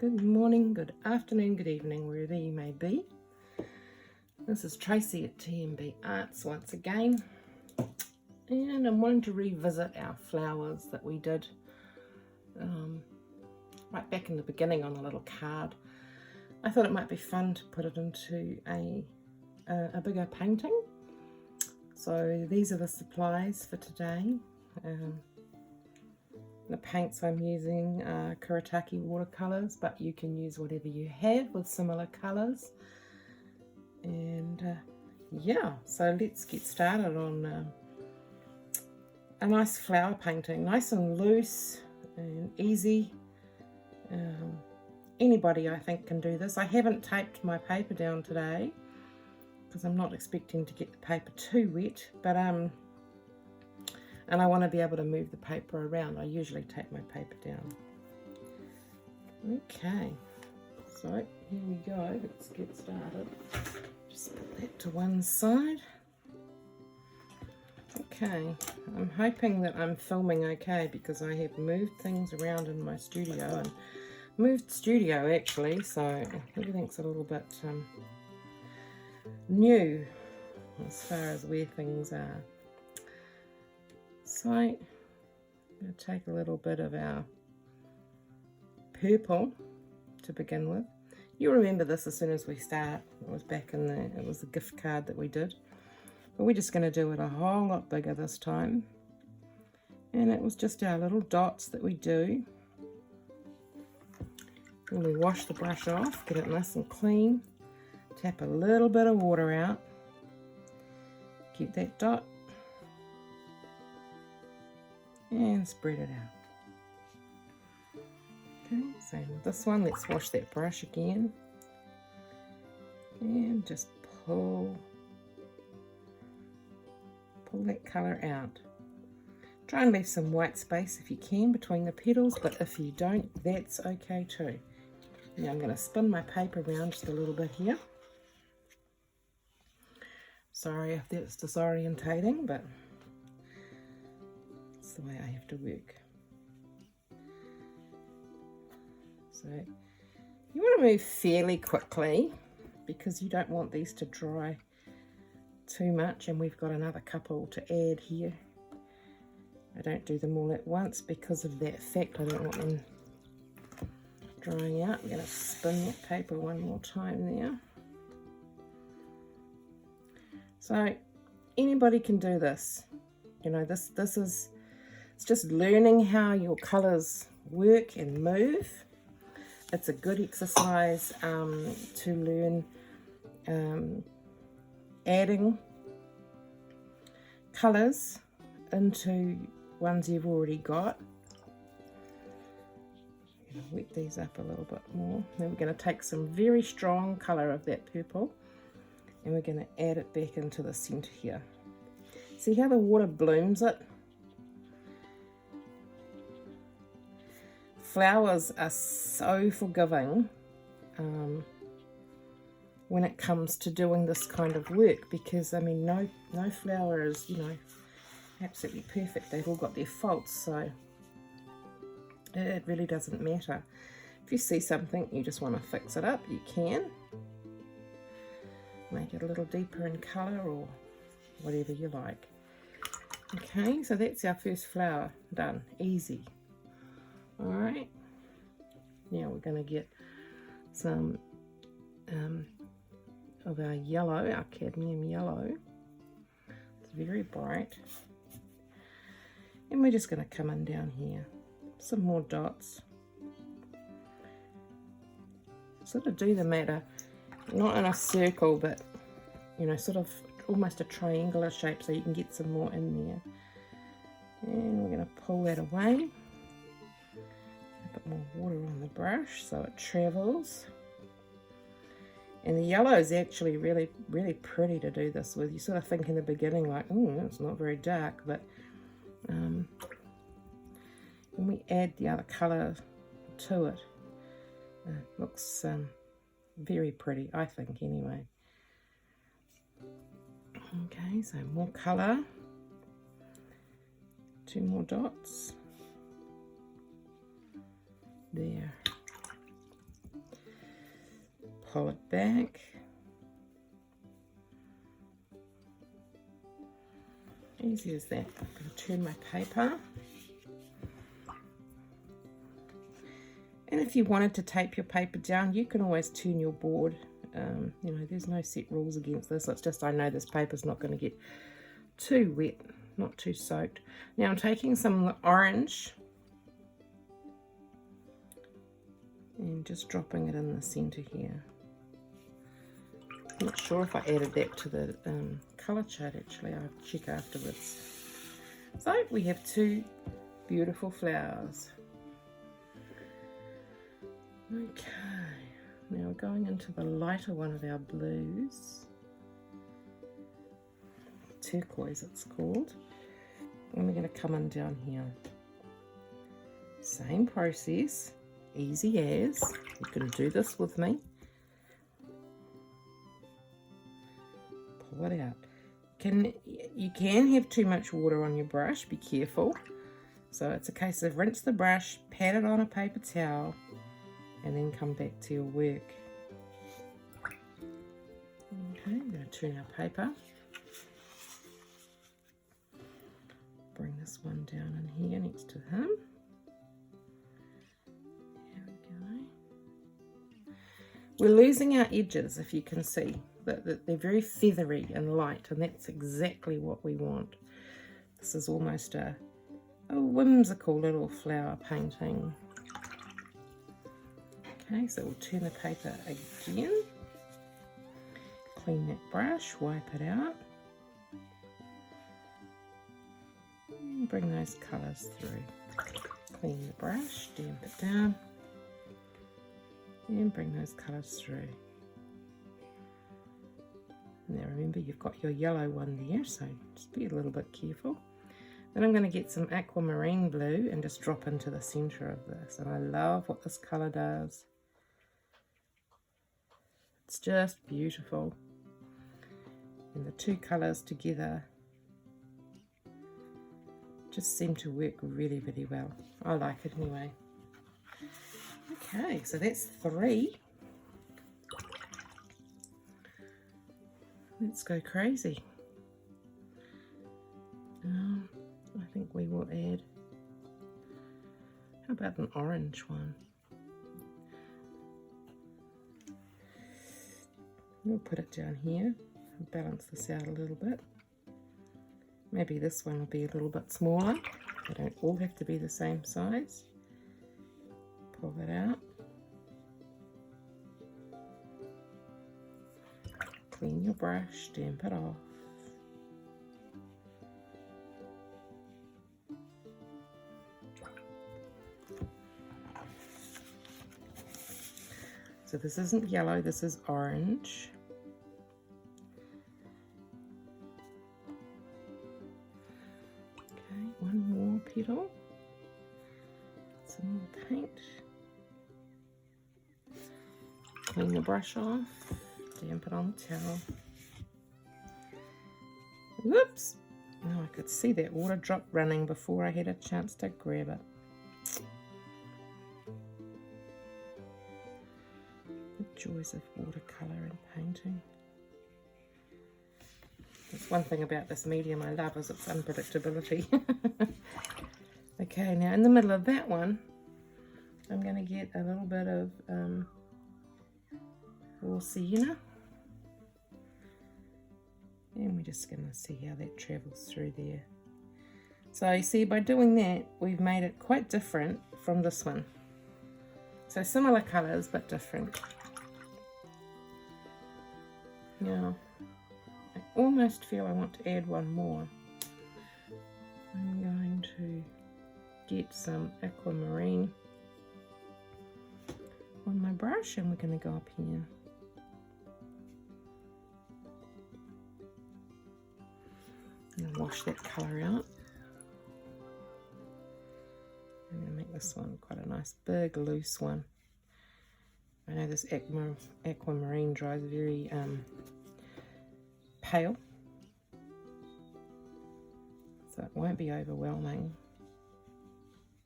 Good morning, good afternoon, good evening, wherever you may be. This is Tracy at TMB Arts once again, and I'm wanting to revisit our flowers that we did right back in the beginning on a little card. I thought it might be fun to put it into a bigger painting. So these are the supplies for today. The paints I'm using are Kuretake watercolours, but you can use whatever you have with similar colours. And yeah, so let's get started on a nice flower painting, nice and loose and easy. Anybody I think can do this. I haven't taped my paper down today because I'm not expecting to get the paper too wet, but and I want to be able to move the paper around. I usually tape my paper down. Okay, so here we go. Let's get started. Just put that to one side. Okay, I'm hoping that I'm filming okay because I have moved things around in my studio and moved studio actually, so everything's a little bit new as far as where things are. So I'm going to take a little bit of our purple to begin with. You'll remember this as soon as we start. It was back in it was the gift card that we did. But we're just going to do it a whole lot bigger this time. And it was just our little dots that we do. And we wash the brush off, get it nice and clean. Tap a little bit of water out. Get that dot. And spread it out. Okay, same with this one. Let's wash that brush again. And just pull that colour out. Try and leave some white space if you can between the petals, but if you don't, that's okay too. Now I'm going to spin my paper around just a little bit here. Sorry if that's disorientating, but it's the way I have to work. So you want to move fairly quickly because you don't want these to dry too much, and we've got another couple to add here. I don't do them all at once because of that fact. I don't want them drying out. I'm going to spin that paper one more time there. So anybody can do this. You know, this is, it's just learning how your colours work and move. It's a good exercise to learn adding colours into ones you've already got. I'm going to wet these up a little bit more. Then we're going to take some very strong colour of that purple and we're going to add it back into the centre here. See how the water blooms it? Flowers are so forgiving when it comes to doing this kind of work, because I mean no flower is, you know, absolutely perfect. They've all got their faults, so it really doesn't matter. If you see something you just want to fix it up, you can make it a little deeper in colour or whatever you like. Okay, so that's our first flower done. Easy. Alright, now we're going to get some of our yellow, our cadmium yellow. It's very bright. And we're just going to come in down here. Some more dots. Sort of do them at not in a circle, but you know, sort of almost a triangular shape so you can get some more in there. And we're going to pull that away. A bit more water on the brush so it travels. And the yellow is actually really, really pretty to do this with. You sort of think in the beginning like, oh, it's not very dark, but when we add the other colour to it, it looks very pretty, I think, anyway. Okay, so more colour. 2 more dots. There. pull it back. Easy as that. I'm going to turn my paper. And if you wanted to tape your paper down, you can always turn your board. You know, there's no set rules against this. It's just I know this paper's not going to get too wet, not too soaked. Now I'm taking some orange and just dropping it in the center here. I'm not sure if I added that to the colour chart actually. I'll check afterwards. So we have two beautiful flowers. Okay, now we're going into the lighter one of our blues. Turquoise it's called. And we're going to come in down here. Same process, easy as. You can do this with me. Pull it out. You can have too much water on your brush, be careful. So it's a case of rinse the brush, pat it on a paper towel, and then come back to your work. Okay, I'm going to turn our paper. Bring this one down in here next to him. There we go. We're losing our edges, if you can see. They're very feathery and light, and that's exactly what we want. This is almost a whimsical little flower painting. Okay, so we'll turn the paper again. Clean that brush, wipe it out. And bring those colours through. Clean the brush, damp it down. And bring those colours through. Now remember, you've got your yellow one there, so just be a little bit careful. Then I'm going to get some aquamarine blue and just drop into the centre of this. And I love what this colour does. It's just beautiful. And the two colours together just seem to work really, really well. I like it anyway. Okay, so that's 3. Let's go crazy. I think we will add, how about an orange one? We'll put it down here and balance this out a little bit. Maybe this one will be a little bit smaller. They don't all have to be the same size. Pull it out. Clean your brush, damp it off. So this isn't yellow, this is orange. Okay, one more petal. Some more paint. Clean the brush off. Damp it on the towel. Whoops! Oh, I could see that water drop running before I had a chance to grab it. Joys of watercolour and painting. That's one thing about this medium I love, is its unpredictability. Okay, now in the middle of that one, I'm going to get a little bit of raw sienna. And we're just going to see how that travels through there. So you see, by doing that, we've made it quite different from this one. So similar colours, but different. Now, I almost feel I want to add one more. I'm going to get some aquamarine on my brush, and we're going to go up here. And wash that colour out. I'm going to make this one quite a nice big loose one. I know this aquamarine dries very pale, so it won't be overwhelming.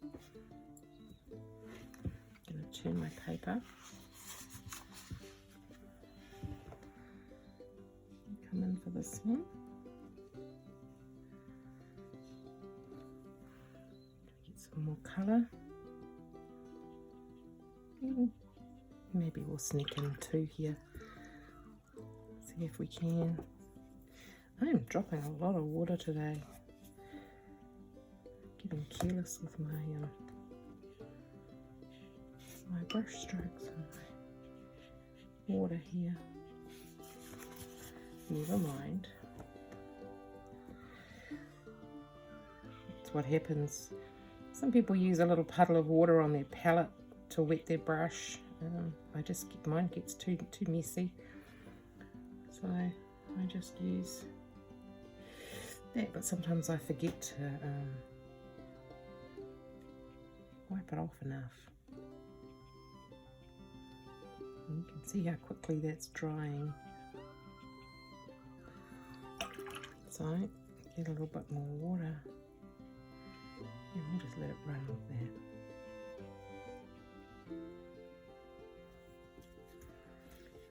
I'm going to turn my paper. in for this one. Get some more colour. Maybe we'll sneak in 2 here. See if we can. I am dropping a lot of water today. Getting careless with my brush strokes and my water here. Never mind. That's what happens. Some people use a little puddle of water on their palette to wet their brush. Mine gets too messy, so I just use that. But sometimes I forget to wipe it off enough. And you can see how quickly that's drying. So get a little bit more water, and we'll just let it run off there.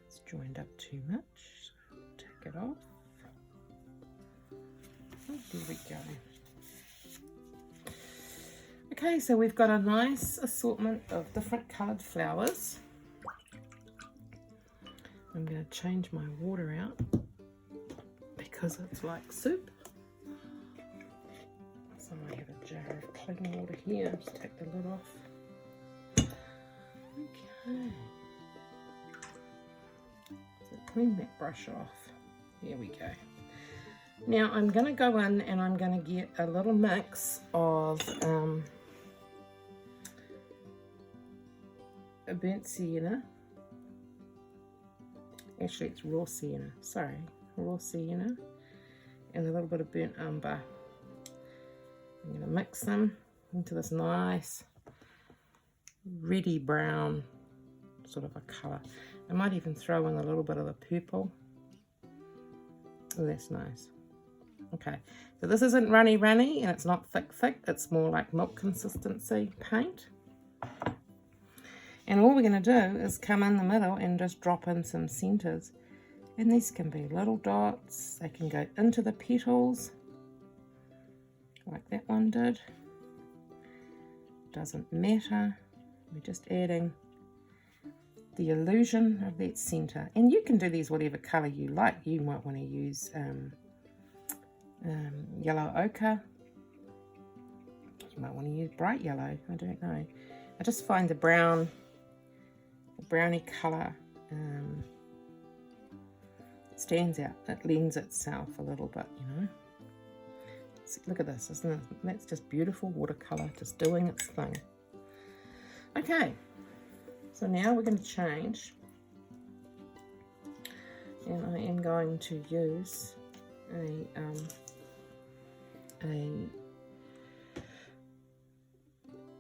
It's joined up too much, so we'll take it off. Oh, there we go. Okay, so we've got a nice assortment of different coloured flowers. I'm going to change my water out because it's like soup. So I have a jar of clean water here. Just take the lid off. Okay. So clean that brush off. There we go. Now I'm going to go in and I'm going to get a little mix of a burnt sienna. Actually, it's raw sienna. Sorry, raw sienna, and a little bit of burnt umber. I'm going to mix them into this nice reddy brown sort of a colour. I might even throw in a little bit of the purple. Oh, that's nice. Okay, so this isn't runny and it's not thick. It's more like milk consistency paint. And all we're going to do is come in the middle and just drop in some centres. And these can be little dots. They can go into the petals, like that one did. Doesn't matter. We're just adding the illusion of that centre. And you can do these whatever colour you like. You might want to use yellow ochre. You might want to use bright yellow. I don't know. I just find the browny colour stands out. It lends itself a little bit, you know. See, look at this, isn't it? That's just beautiful watercolour, just doing its thing. Okay, so now we're going to change, and I am going to use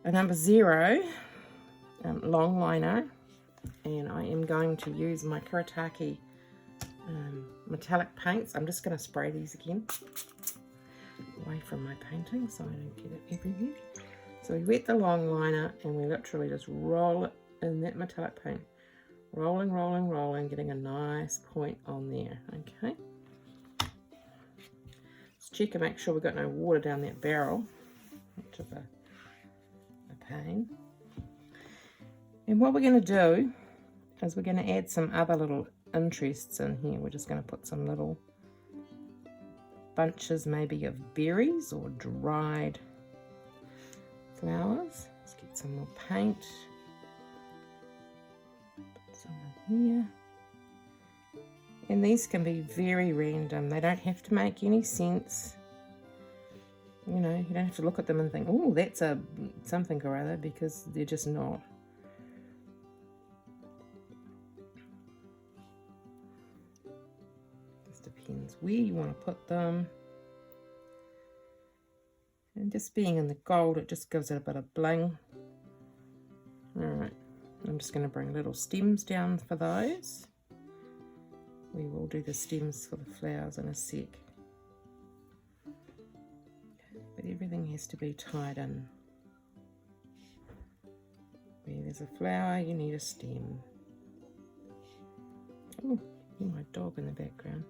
a number 0 long liner. And I am going to use my Kuretake metallic paints. I'm just going to spray these again away from my painting so I don't get it everywhere. So we wet the long liner and we literally just roll it in that metallic paint. Rolling, getting a nice point on there. Okay. Let's check and make sure we've got no water down that barrel, which is a pain. And what we're going to do is we're going to add some other little interests in here. We're just going to put some little bunches maybe of berries or dried flowers. Let's get some more paint. Put some in here. And these can be very random. They don't have to make any sense. You know, you don't have to look at them and think, oh, that's a something or other, because they're just not. Depends where you want to put them, and just being in the gold, it just gives it a bit of bling. Alright, I'm just going to bring little stems down for those. We will do the stems for the flowers in a sec, but everything has to be tied in. Where there's a flower, you need a stem. Oh, my dog in the background.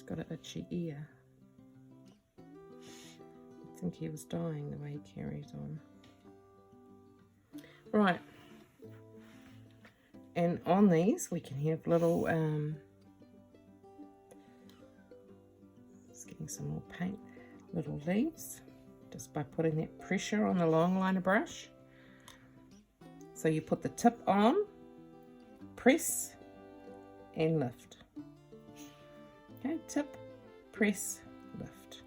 got an itchy ear. I think he was dying the way he carries on. Right. And on these we can have little, just getting some more paint, little leaves, just by putting that pressure on the long liner brush. So you put the tip on, press and lift. Okay, tip, press, lift.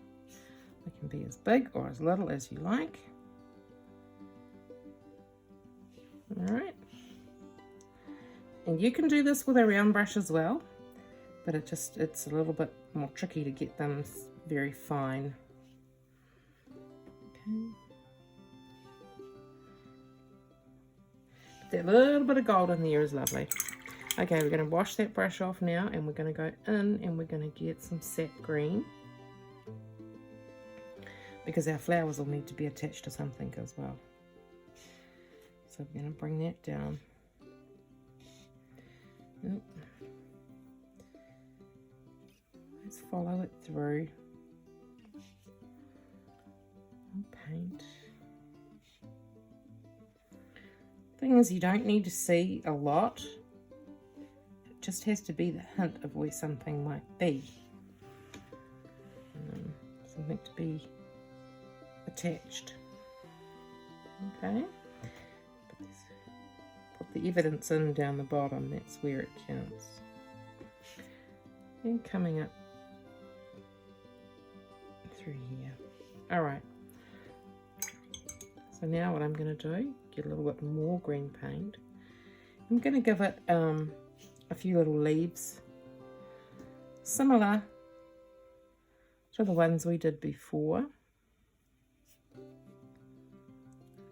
It can be as big or as little as you like. Alright. And you can do this with a round brush as well, but it's a little bit more tricky to get them very fine. Okay. That little bit of gold in there is lovely. Okay, we're going to wash that brush off now, and we're going to go in and we're going to get some sap green, because our flowers will need to be attached to something as well. So we're going to bring that down. Yep. Let's follow it through. Paint. Thing is, you don't need to see a lot. It just has to be the hint of where something might be. Something to be attached. Okay. Put the evidence in down the bottom. That's where it counts. And coming up through here. All right. So now what I'm going to do, get a little bit more green paint. I'm going to give it a few little leaves, similar to the ones we did before.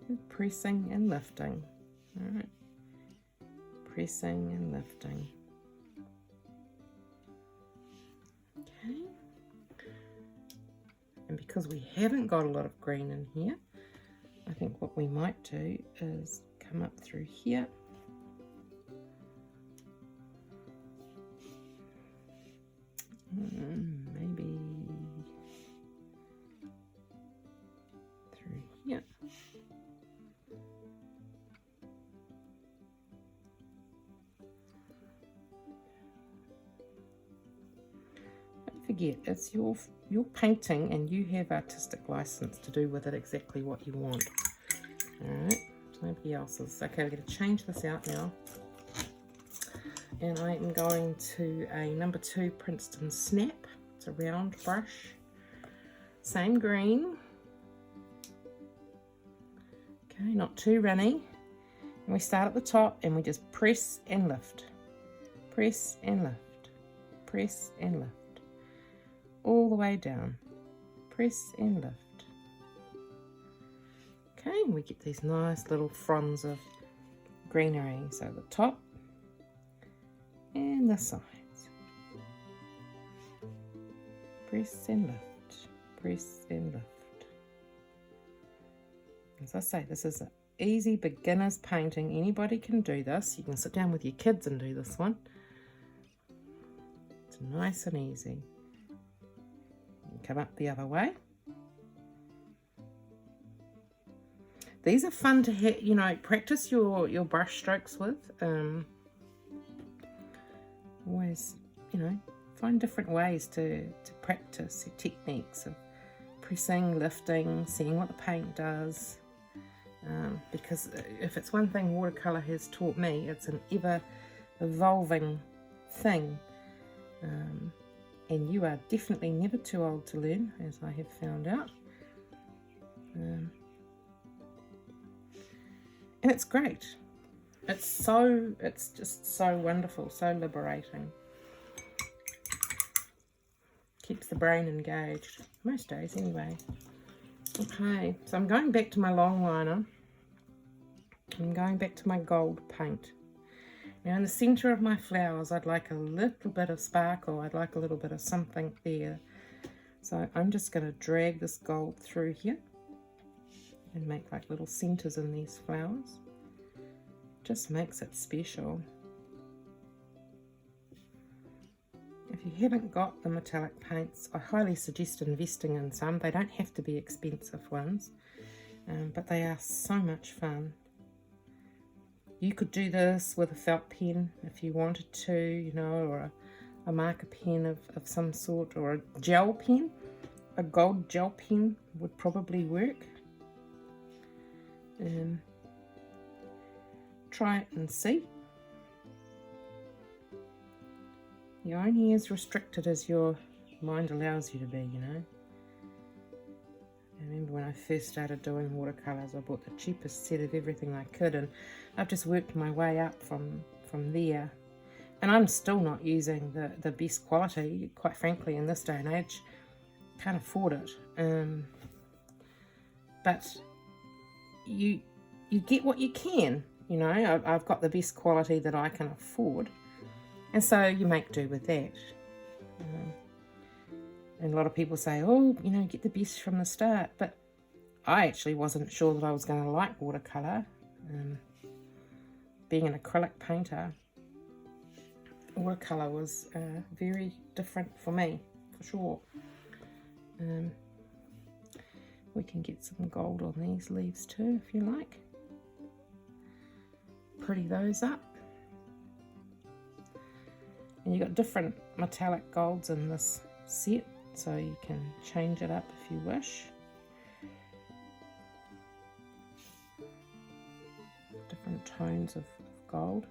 And pressing and lifting. All right. Pressing and lifting. Okay. And because we haven't got a lot of green in here, I think what we might do is come up through here. Maybe through here. Don't forget, it's your painting, and you have artistic license to do with it exactly what you want. Alright, it's nobody else's. Okay, we're going to change this out now. And I am going to a number 2 Princeton Snap. It's a round brush. Same green. Okay, not too runny. And we start at the top and we just press and lift. Press and lift. Press and lift. All the way down. Press and lift. Okay, and we get these nice little fronds of greenery. So the top and the sides. Press and lift. Press and lift. As I say, this is an easy beginner's painting. Anybody can do this. You can sit down with your kids and do this one. It's nice and easy. Come up the other way. These are fun to hit, you know, practice your brush strokes with. Always, you know, find different ways to practice your techniques of pressing, lifting, seeing what the paint does. Because if it's one thing watercolour has taught me, it's an ever evolving thing. And you are definitely never too old to learn, as I have found out. And it's great. It's just so wonderful, so liberating. Keeps the brain engaged, most days anyway. Okay, so I'm going back to my long liner. I'm going back to my gold paint. Now in the centre of my flowers, I'd like a little bit of sparkle. I'd like a little bit of something there. So I'm just going to drag this gold through here and make like little centres in these flowers. Just makes it special. I if you haven't got the metallic paints, I highly suggest investing in some. They don't have to be expensive ones, but they are so much fun. You could do this with a felt pen if you wanted to, you know, or a marker pen of some sort, or a gel pen. A gold gel pen would probably work. Try it and see. You're only as restricted as your mind allows you to be, you know. I remember when I first started doing watercolours, I bought the cheapest set of everything I could, and I've just worked my way up from there. And I'm still not using the best quality, quite frankly, in this day and age. Can't afford it. But you get what you can, you know. I've got the best quality that I can afford, and so you make do with that. And a lot of people say, oh, you know, get the best from the start, but I actually wasn't sure that I was going to like watercolour. Being an acrylic painter, watercolour was very different for me, for sure. We can get some gold on these leaves too, if you like. Pretty those up. And you've got different metallic golds in this set, so you can change it up if you wish. Different tones of gold.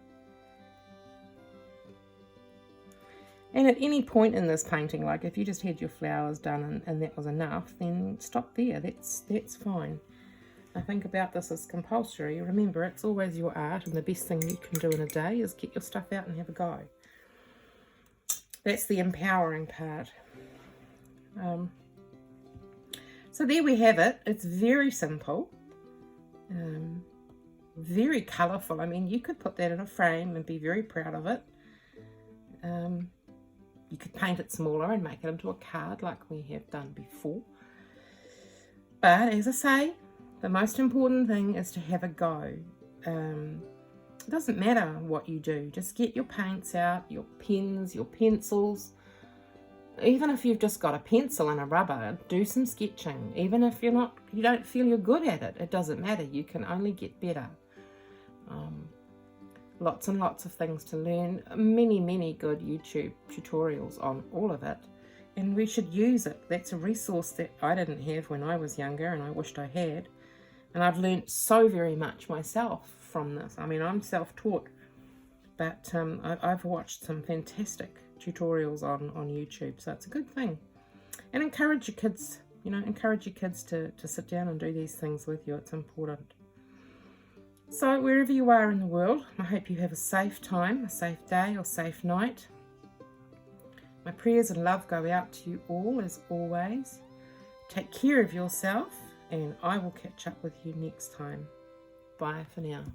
And at any point in this painting, like if you just had your flowers done and that was enough, then stop there. That's fine. I think about this as compulsory. Remember, it's always your art, and the best thing you can do in a day is get your stuff out and have a go. That's the empowering part. So there we have it. It's very simple, very colourful. I mean, you could put that in a frame and be very proud of it. You could paint it smaller and make it into a card like we have done before. But as I say, the most important thing is to have a go. It doesn't matter what you do. Just get your paints out, your pens, your pencils. Even if you've just got a pencil and a rubber, do some sketching. Even if you don't feel you're good at it, it doesn't matter. You can only get better. Lots and lots of things to learn. Many good YouTube tutorials on all of it. And we should use it. That's a resource that I didn't have when I was younger, and I wished I had. And I've learned so very much myself from this. I mean, I'm self-taught, but I've watched some fantastic tutorials on YouTube, so it's a good thing. And encourage your kids, you know, to sit down and do these things with you. It's important. So wherever you are in the world, I hope you have a safe time, a safe day or safe night. My prayers and love go out to you all as always. Take care of yourself, and I will catch up with you next time. Bye for now.